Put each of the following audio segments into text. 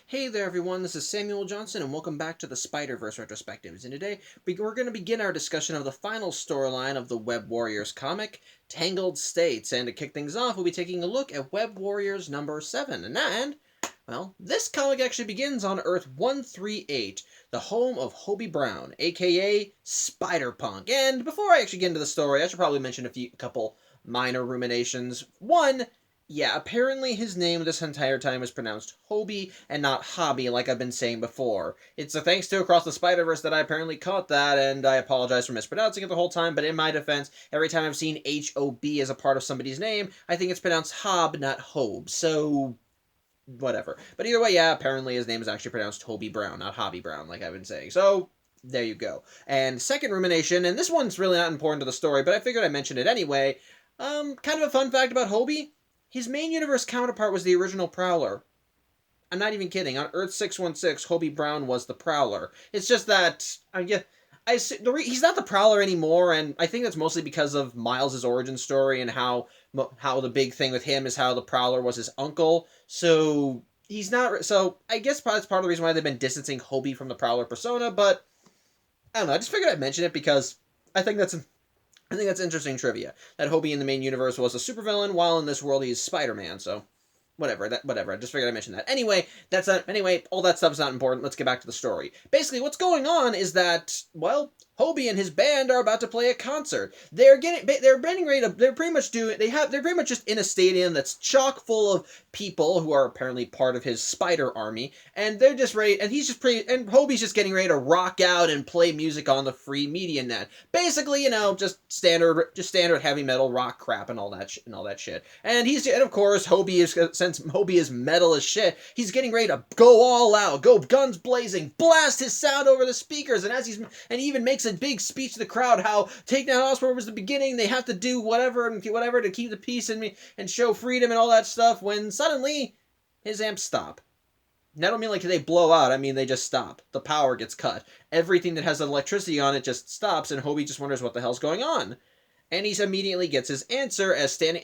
Hey there everyone, this is Samuel Johnson and welcome back to the Spider-Verse Retrospectives. And today we're going to begin our discussion of the final storyline of the Web Warriors comic, Tangled States. And to kick things off, we'll be taking a look at Web Warriors number 7. Well, this comic actually begins on Earth 138, the home of Hobie Brown, aka Spider-Punk. And before I actually get into the story, I should probably mention a couple minor ruminations. One, yeah, apparently his name this entire time is pronounced Hobie and not Hobby, like I've been saying before. It's a thanks to Across the Spider-Verse that I apparently caught that, and I apologize for mispronouncing it the whole time, but in my defense, every time I've seen H-O-B as a part of somebody's name, I think it's pronounced Hob, not Hobe, so whatever. But either way, yeah, apparently his name is actually pronounced Hobie Brown, not Hobby Brown, like I've been saying. So, there you go. And second rumination, and this one's really not important to the story, but I figured I'd mention it anyway. Kind of a fun fact about Hobie. His main universe counterpart was the original Prowler. I'm not even kidding. On Earth 616, Hobie Brown was the Prowler. It's just that he's not the Prowler anymore, and I think that's mostly because of Miles' origin story and how the big thing with him is how the Prowler was his uncle. So he's not. So I guess that's part of the reason why they've been distancing Hobie from the Prowler persona. But I don't know. I just figured I'd mention it because I think that's interesting trivia. That Hobie in the main universe was a supervillain, while in this world he's Spider-Man, so whatever. I just figured I'd mention that. Anyway, all that stuff's not important. Let's get back to the story. Basically, what's going on is that, well, Hobie and his band are about to play a concert. They're pretty much just in a stadium that's chock full of people who are apparently part of his spider army, and they're just ready, and Hobie's just getting ready to rock out and play music on the free media net. Basically, just standard heavy metal rock crap and all that shit. And of course, since Hobie is metal as shit, he's getting ready to go all out, go guns blazing, blast his sound over the speakers, and he even makes a big speech to the crowd how Takedown Osprey was the beginning, they have to do whatever to keep the peace and show freedom and all that stuff, when suddenly his amps stop. And I don't mean like they blow out, I mean they just stop. The power gets cut. Everything that has electricity on it just stops, and Hobie just wonders what the hell's going on. And he immediately gets his answer as the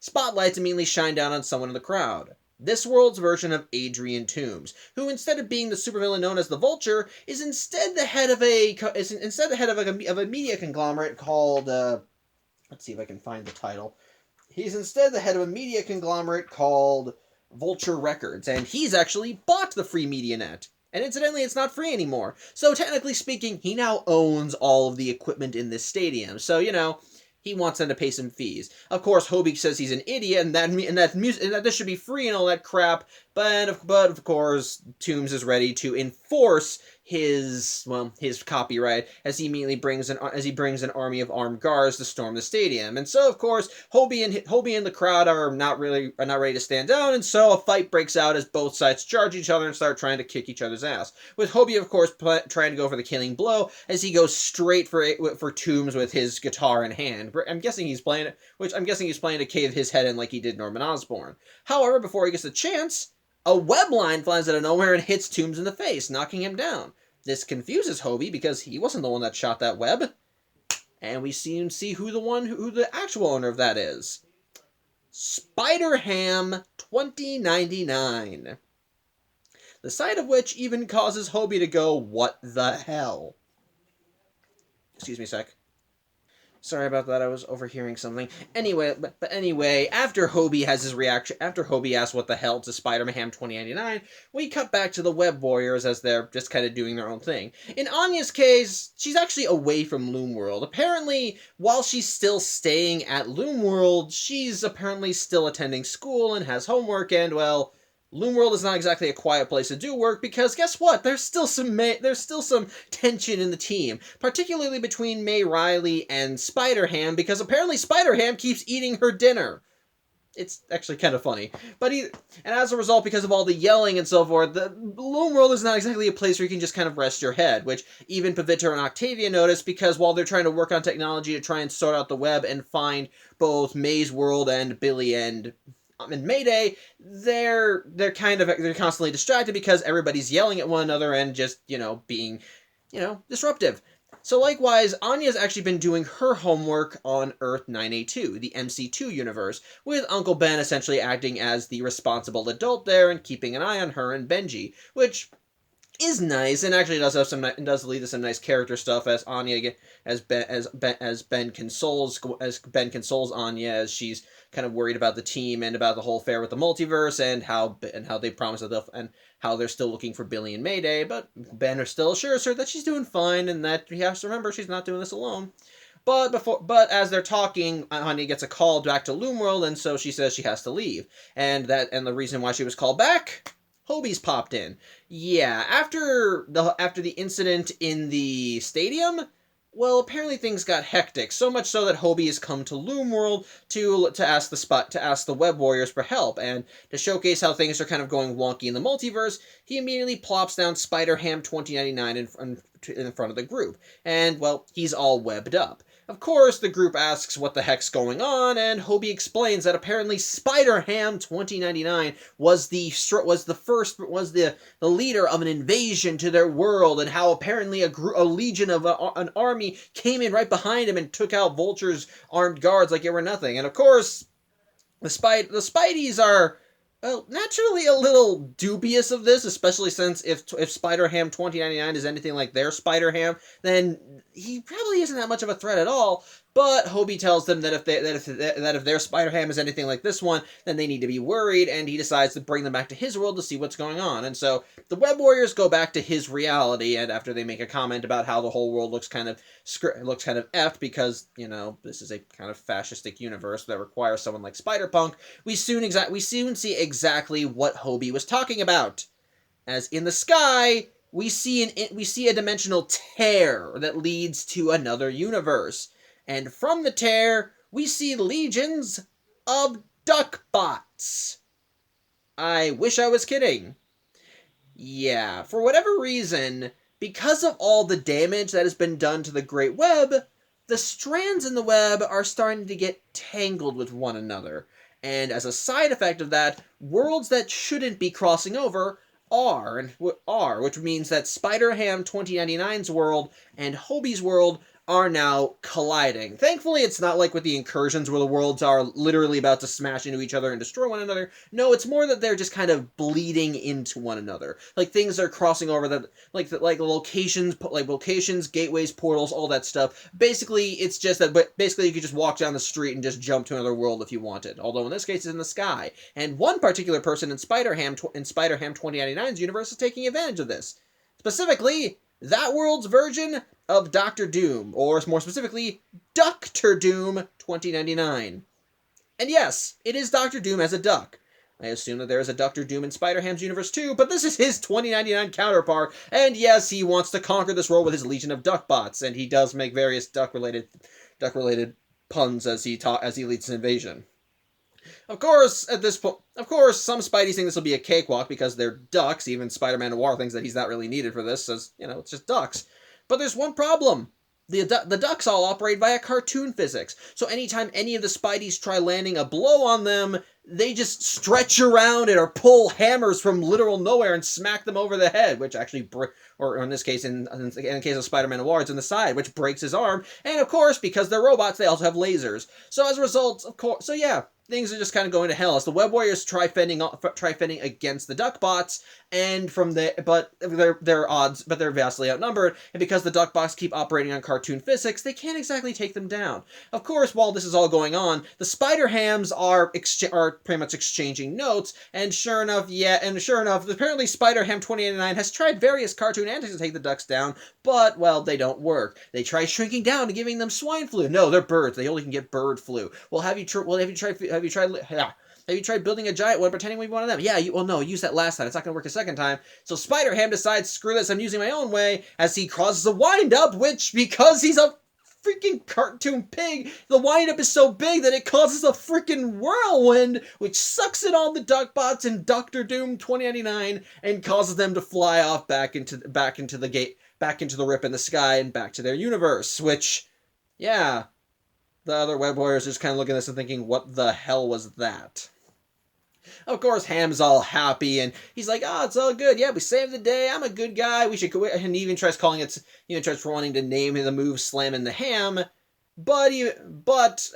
spotlights immediately shine down on someone in the crowd. This world's version of Adrian Toombs, who instead of being the supervillain known as the Vulture, is instead the head of a media conglomerate called let's see if I can find the title. He's instead the head of a media conglomerate called Vulture Records, and he's actually bought the free media net. And incidentally, it's not free anymore. So technically speaking, he now owns all of the equipment in this stadium. So, he wants them to pay some fees. Of course, Hobie says he's an idiot and that this should be free and all that crap. But of course, Toombs is ready to enforce his copyright as he immediately brings an army of armed guards to storm the stadium. And so, of course, Hobie and the crowd are not ready to stand down, and so a fight breaks out as both sides charge each other and start trying to kick each other's ass. With Hobie, of course, trying to go for the killing blow as he goes straight for Toombs with his guitar in hand. I'm guessing he's playing to cave his head in like he did Norman Osborn. However, before he gets the chance, a web line flies out of nowhere and hits Toombs in the face, knocking him down. This confuses Hobie because he wasn't the one that shot that web. And we see who the actual owner of that is. Spider-Ham 2099. The sight of which even causes Hobie to go, "What the hell?" Excuse me a sec. Sorry about that, I was overhearing something. Anyway, after Hobie has his reaction, after Hobie asks what the hell to Spider-Man 2099, we cut back to the Web Warriors as they're just kind of doing their own thing. In Anya's case, she's actually away from Loom World. Apparently, while she's still staying at Loom World, she's apparently still attending school and has homework, and, well, Loom World is not exactly a quiet place to do work because guess what? There's still some tension in the team, particularly between May Riley and Spider-Ham, because apparently Spider-Ham keeps eating her dinner. It's actually kind of funny. And as a result, because of all the yelling and so forth, the Loom World is not exactly a place where you can just kind of rest your head, which even Pavitra and Octavia notice, because while they're trying to work on technology to try and sort out the web and find both May's world and Billy and Mayday, they're constantly distracted because everybody's yelling at one another and just, being, disruptive. So likewise, Anya's actually been doing her homework on Earth 982, the MC2 universe, with Uncle Ben essentially acting as the responsible adult there and keeping an eye on her and Benji, which is nice and actually does have some does lead to some nice character stuff as Anya as Ben consoles Anya as she's kind of worried about the team and about the whole affair with the multiverse and how they promise that and how they're still looking for Billy and Mayday, but Ben still assures her that she's doing fine and that he has to remember she's not doing this alone. But as they're talking, Anya gets a call back to Loomworld, and so she says she has to leave. And the reason why she was called back, Hobie's popped in. Yeah, after the incident in the stadium, well, apparently things got hectic. So much so that Hobie has come to Loomworld to ask the Web Warriors for help, and to showcase how things are kind of going wonky in the multiverse, he immediately plops down Spider-Ham 2099 in front of the group, and well, he's all webbed up. Of course, the group asks what the heck's going on, and Hobie explains that apparently Spider-Ham 2099 was the leader of an invasion to their world, and how apparently a legion of an army came in right behind him and took out Vulture's armed guards like it were nothing. And of course, the Spideys are, well, naturally a little dubious of this, especially since if Spider-Ham 2099 is anything like their Spider-Ham, then he probably isn't that much of a threat at all. But Hobie tells them that if their Spider-Ham is anything like this one, then they need to be worried, and he decides to bring them back to his world to see what's going on. And so the Web Warriors go back to his reality, and after they make a comment about how the whole world looks kind of effed because, you know, this is a kind of fascistic universe that requires someone like Spider-Punk, we soon see exactly what Hobie was talking about. As in the sky, we see a dimensional tear that leads to another universe. And from the tear, we see legions of duckbots. I wish I was kidding. Yeah, for whatever reason, because of all the damage that has been done to the Great Web, the strands in the web are starting to get tangled with one another. And as a side effect of that, worlds that shouldn't be crossing over are, which means that Spider-Ham 2099's world and Hobie's world are now colliding. Thankfully, it's not like with the incursions where the worlds are literally about to smash into each other and destroy one another. No, it's more that they're just kind of bleeding into one another. Like things are crossing over that, like locations, gateways, portals, all that stuff. Basically, it's just that. But basically, you could just walk down the street and just jump to another world if you wanted. Although in this case, it's in the sky. And one particular person in Spider-Ham 2099's universe is taking advantage of this. Specifically, that world's version of Doctor Doom, or more specifically, Doctor Doom 2099. And yes, it is Doctor Doom as a duck. I assume that there is a Doctor Doom in Spider-Ham's universe too, but this is his 2099 counterpart, and yes, he wants to conquer this world with his legion of duckbots, and he does make various duck-related puns as he leads an invasion. Of course, some Spideys think this will be a cakewalk because they're ducks. Even Spider-Man Noir thinks that he's not really needed for this, as, you know, it's just ducks. But there's one problem. The ducks all operate via cartoon physics. So anytime any of the Spideys try landing a blow on them, they just stretch around it or pull hammers from literal nowhere and smack them over the head, which actually, or in this case, in the case of Spider-Man Noir, it's in the side, which breaks his arm. And of course, because they're robots, they also have lasers. So as a result, of course, so yeah, things are just kind of going to hell as the Web Warriors try fending against the Duckbots, but they're vastly outnumbered, and because the Duckbots keep operating on cartoon physics, they can't exactly take them down. Of course, while this is all going on, the Spider-Hams are pretty much exchanging notes, and sure enough, apparently Spider-Ham 2089 has tried various cartoon antics to take the Ducks down, but, well, they don't work. They try shrinking down and giving them swine flu. No, they're birds. They only can get bird flu. Well, have you tried building a giant one, pretending we be one of them? Yeah, no, use that last time. It's not going to work a second time. So Spider-Ham decides, screw this, I'm using my own way, as he causes a wind-up, which, because he's a freaking cartoon pig, the wind-up is so big that it causes a freaking whirlwind, which sucks in all the Duckbots in Doctor Doom 2099, and causes them to fly off back into the rip in the sky, and back to their universe, which, yeah, the other Web Warriors are just kind of looking at this and thinking, what the hell was that? Of course, Ham's all happy, and he's like, "Oh, it's all good. Yeah, we saved the day. I'm a good guy. We should go." And he even tries calling it, tries wanting to name the move "slamming the ham."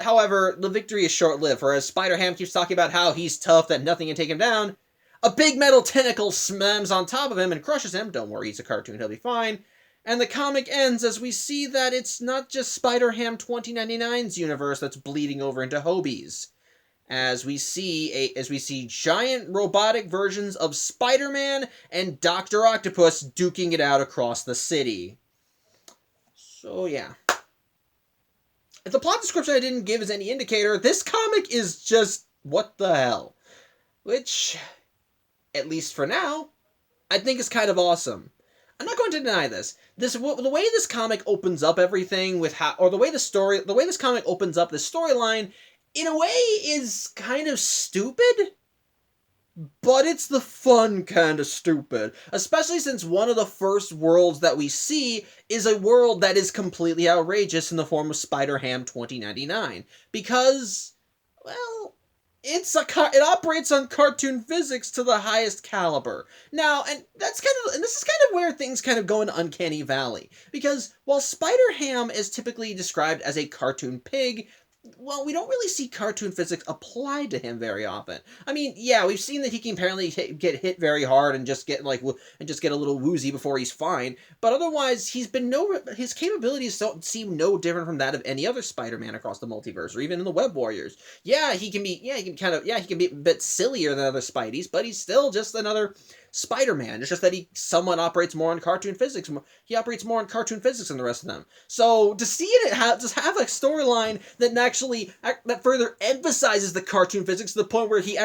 However, the victory is short-lived. For as Spider-Ham keeps talking about how he's tough, that nothing can take him down, a big metal tentacle slams on top of him and crushes him. Don't worry, he's a cartoon. He'll be fine. And the comic ends as we see that it's not just Spider-Ham 2099's universe that's bleeding over into Hobie's. As we see giant robotic versions of Spider-Man and Dr. Octopus duking it out across the city. So yeah. If the plot description I didn't give is any indicator, this comic is just what the hell. Which, at least for now, I think is kind of awesome. I'm not going to deny this. The way this comic opens up everything with the way this comic opens up the storyline, in a way, is kind of stupid. But it's the fun kind of stupid. Especially since one of the first worlds that we see is a world that is completely outrageous in the form of Spider-Ham 2099. Because, well, it operates on cartoon physics to the highest caliber. Now, and this is kind of where things kind of go into Uncanny Valley. Because while Spider-Ham is typically described as a cartoon pig, well, we don't really see cartoon physics applied to him very often. I mean, yeah, we've seen that he can apparently get hit very hard and just get a little woozy before he's fine. But otherwise, his capabilities don't seem no different from that of any other Spider-Man across the multiverse, or even in the Web Warriors. He can be a bit sillier than other Spideys, but he's still just another Spider-Man. It's just that he somewhat operates more on cartoon physics. He operates more on cartoon physics than the rest of them. So to see it just have a storyline that further emphasizes the cartoon physics to the point where he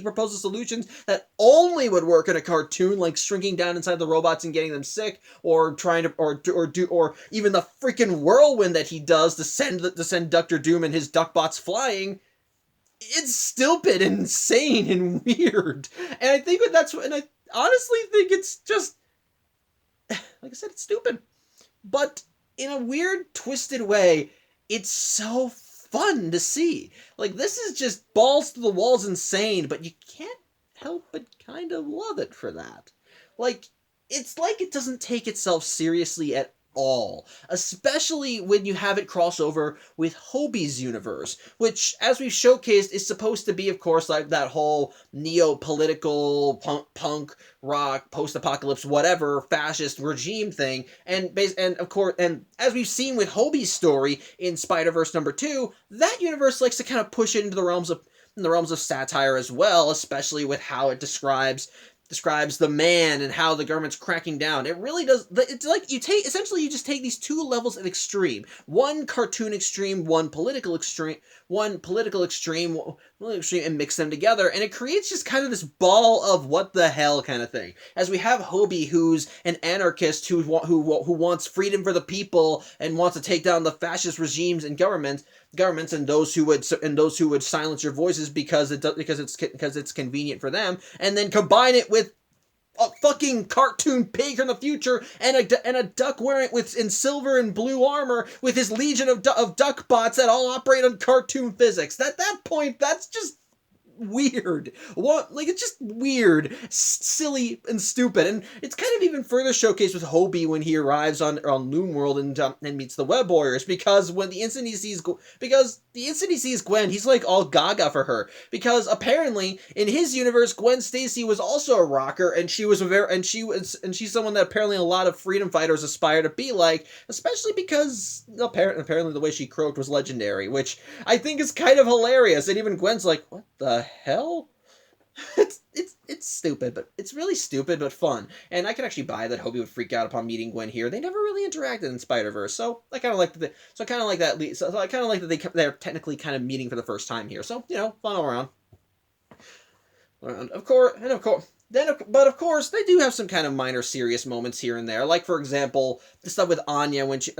proposes solutions that only would work in a cartoon, like shrinking down inside the robots and getting them sick, or trying to or even the freaking whirlwind that he does to send Dr. Doom and his Duckbots flying. It's stupid and insane and weird. And I honestly think it's just, like I said, it's stupid. But in a weird, twisted way, it's so fun to see. Like, this is just balls to the walls insane, but you can't help but kind of love it for that. It's like it doesn't take itself seriously at all, especially when you have it cross over with Hobie's universe, which, as we've showcased, is supposed to be, of course, like that whole neo-political punk rock post-apocalypse whatever fascist regime thing, and as we've seen with Hobie's story in Spider-Verse #2, that universe likes to kind of push it into the realms of satire as well, especially with how it describes the man and how the government's cracking down. It really does. It's like you just take these two levels of extreme, one cartoon extreme, one political extreme, and mix them together, and it creates just kind of this ball of what the hell kind of thing. As we have Hobie, who's an anarchist who wants freedom for the people and wants to take down the fascist regimes and governments and those who would silence your voices because it's convenient for them, and then combine it with a fucking cartoon pig from the future and a duck in silver and blue armor with his legion of duck bots that all operate on cartoon physics. At that point, that's just weird. It's just weird, silly, and stupid. And it's kind of even further showcased with Hobie when he arrives on Loom World and meets the Web Warriors, because the instant he sees Gwen, he's like all gaga for her, because apparently in his universe Gwen Stacy was also a rocker, and she's someone that apparently a lot of freedom fighters aspire to be like, especially because apparently the way she croaked was legendary, which I think is kind of hilarious. And even Gwen's like, what the hell? It's stupid, but it's really stupid but fun. And I can actually buy that Hobie would freak out upon meeting Gwen here. They never really interacted in Spider-Verse, so I kind of like that they're technically kind of meeting for the first time here. So, fun all around. Of course, but of course, they do have some kind of minor serious moments here and there. Like, for example, the stuff with Anya with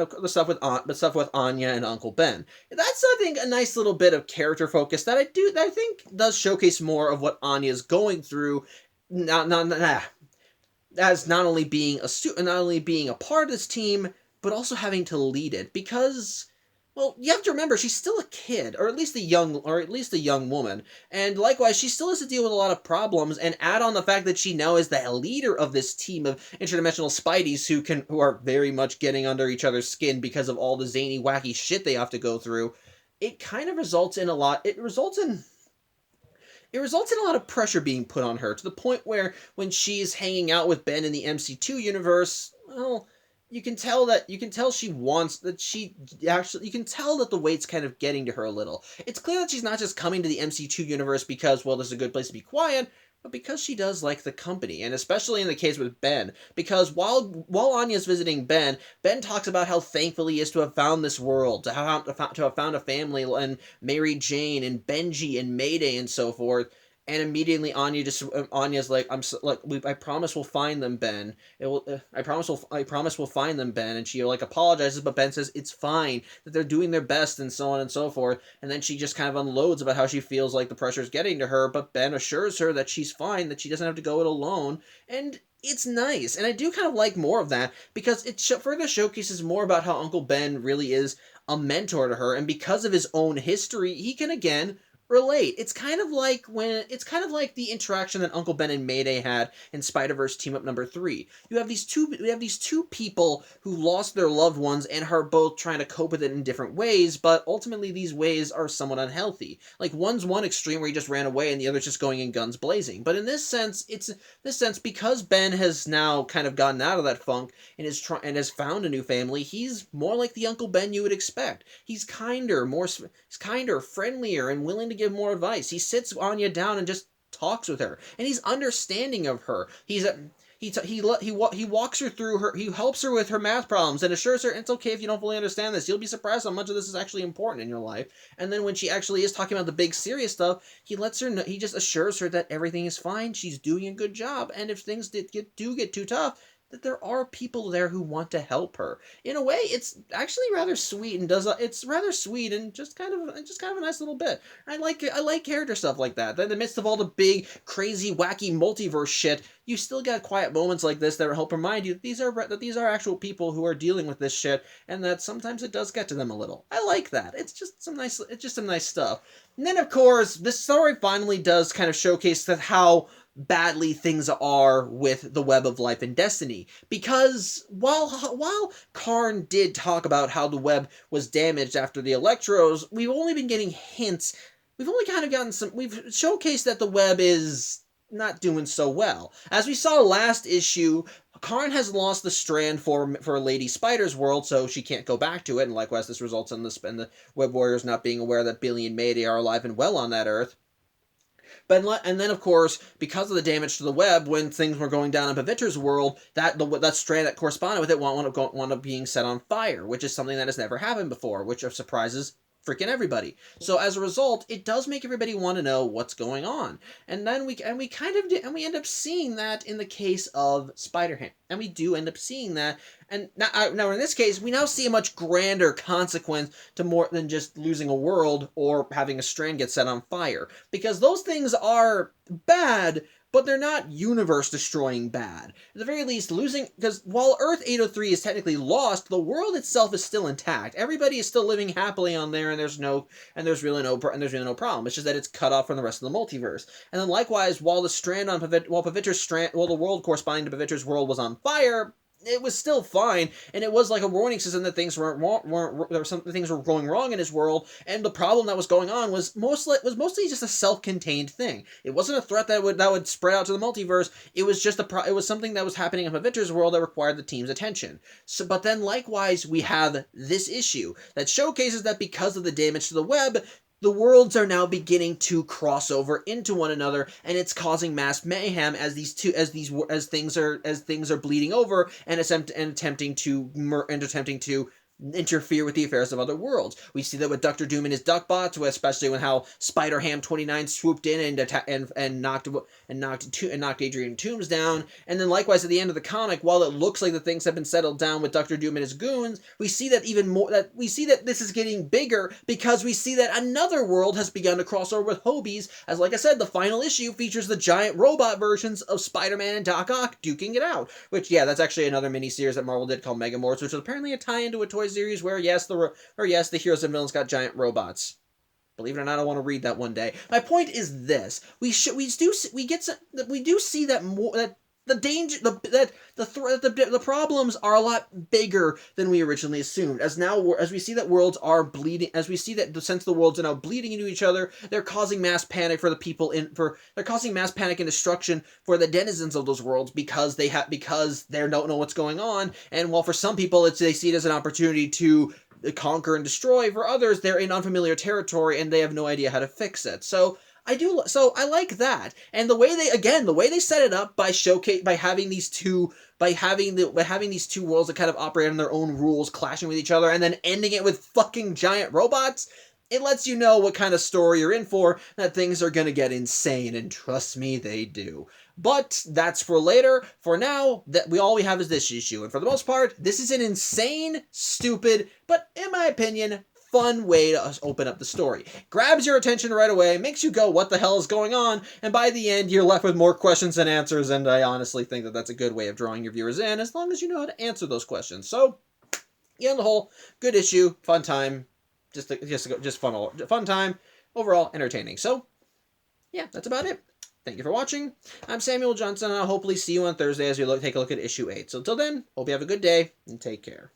Anya and Uncle Ben. That's, I think, a nice little bit of character focus that I think does showcase more of what Anya's going through. As not only being a part of this team, but also having to lead it, because Well, you have to remember she's still a kid, or at least a young woman, and likewise she still has to deal with a lot of problems. And add on the fact that she now is the leader of this team of interdimensional Spideys who are very much getting under each other's skin because of all the zany, wacky shit they have to go through. It kind of results in a lot. It results in a lot of pressure being put on her to the point where when she's hanging out with Ben in the MC2 universe, well, you can tell she wants that she actually you can tell that the weight's kind of getting to her a little. It's clear that she's not just coming to the MC2 universe because, well, this is a good place to be quiet, but because she does like the company, and especially in the case with Ben, because while Anya's visiting Ben, Ben talks about how thankful he is to have found this world, to have found a family and Mary Jane and Benji and Mayday and so forth. And immediately Anya's like, I promise we'll find them, Ben. I promise we'll find them, Ben. And she like apologizes, but Ben says it's fine, that they're doing their best and so on and so forth. And then she just kind of unloads about how she feels like the pressure's getting to her, but Ben assures her that she's fine, that she doesn't have to go it alone. And it's nice, and I do kind of like more of that because it further showcases more about how Uncle Ben really is a mentor to her, and because of his own history, he can again relate. It's kind of like the interaction that Uncle Ben and Mayday had in Spider-Verse Team Up number 3. You have these two people who lost their loved ones and are both trying to cope with it in different ways, but ultimately these ways are somewhat unhealthy. Like one's one extreme where he just ran away and the other's just going in guns blazing. But in this sense, because Ben has now kind of gotten out of that funk and has found a new family, he's more like the Uncle Ben you would expect. He's kinder, friendlier, and willing to give more advice. He sits Anya down and just talks with her, and he's understanding of her. He walks her through her. He helps her with her math problems and assures her it's okay if you don't fully understand this. You'll be surprised how much of this is actually important in your life. And then when she actually is talking about the big serious stuff, he lets her know. He just assures her that everything is fine. She's doing a good job, and if things do get too tough, that there are people there who want to help her. In a way, it's actually rather sweet and it's rather sweet and just kind of a nice little bit. I like character stuff like that. In the midst of all the big, crazy, wacky multiverse shit, you still got quiet moments like this that help remind you that these are actual people who are dealing with this shit, and that sometimes it does get to them a little. I like that. It's just some nice stuff. And then of course, this story finally does kind of showcase that how badly things are with the web of life and destiny, because while Karn did talk about how the web was damaged after the Electros, we've only been getting hints. We've only kind of gotten we've showcased that the web is not doing so well. As we saw last issue, Karn has lost the strand for Lady Spider's world, so she can't go back to it, and likewise this results in the Web Warriors not being aware that Billy and Mayday are alive and well on that Earth. And then, of course, because of the damage to the web, when things were going down in Pavitra's world, that strand that corresponded with it wound up being set on fire, which is something that has never happened before, which surprises freaking everybody. So as a result, it does make everybody want to know what's going on. And then we end up seeing that in the case of Spider-Ham. And we do end up seeing that. And now in this case, we now see a much grander consequence to more than just losing a world or having a strand get set on fire. Because those things are bad, but they're not universe-destroying bad. At the very least, because while Earth 803 is technically lost, the world itself is still intact. Everybody is still living happily on there, and there's really no problem. It's just that it's cut off from the rest of the multiverse. And then likewise, while the world corresponding to Pavitra's world was on fire, it was still fine, and it was like a warning system that things things were going wrong in his world, and the problem that was going on was mostly just a self-contained thing. It wasn't a threat that would spread out to the multiverse. It was just it was something that was happening in Pavitra's world that required the team's attention. So, but then likewise, we have this issue that showcases that because of the damage to the web, the worlds are now beginning to cross over into one another, and it's causing mass mayhem as things are bleeding over and attempting to interfere with the affairs of other worlds. We see that with Dr. Doom and his Duckbots, especially when how Spider-Ham 29 swooped in and knocked Adrian Toomes down. And then likewise at the end of the comic, while it looks like the things have been settled down with Dr. Doom and his goons, we see that this is getting bigger because we see that another world has begun to cross over with Hobies, as like I said, the final issue features the giant robot versions of Spider-Man and Doc Ock duking it out. Which, yeah, that's actually another miniseries that Marvel did called Megamorphs, which was apparently a tie-in to a Toys series where yes, the heroes and villains got giant robots. Believe it or not, I want to read that one day. My point is this: we do see that more that the danger the problems are a lot bigger than we originally assumed. As we see that worlds are bleeding, as we see that the sense of the worlds are now bleeding into each other, they're causing mass panic for the people they're causing mass panic and destruction for the denizens of those worlds because they don't know what's going on. And while for some people they see it as an opportunity to conquer and destroy, for others they're in unfamiliar territory and they have no idea how to fix it. So I like that. And the way they set it up by having these two worlds that kind of operate on their own rules clashing with each other and then ending it with fucking giant robots, it lets you know what kind of story you're in for, that things are going to get insane, and trust me, they do. But that's for later. For now, all we have is this issue, and for the most part, this is an insane, stupid, but in my opinion, fun way to open up the story. Grabs your attention right away, makes you go, what the hell is going on? And by the end, you're left with more questions than answers, and I honestly think that that's a good way of drawing your viewers in, as long as you know how to answer those questions. So, on the whole, good issue, fun time, just fun time, overall entertaining. So, yeah, that's about it. Thank you for watching. I'm Samuel Johnson, and I'll hopefully see you on Thursday as we take a look at issue 8. So until then, hope you have a good day, and take care.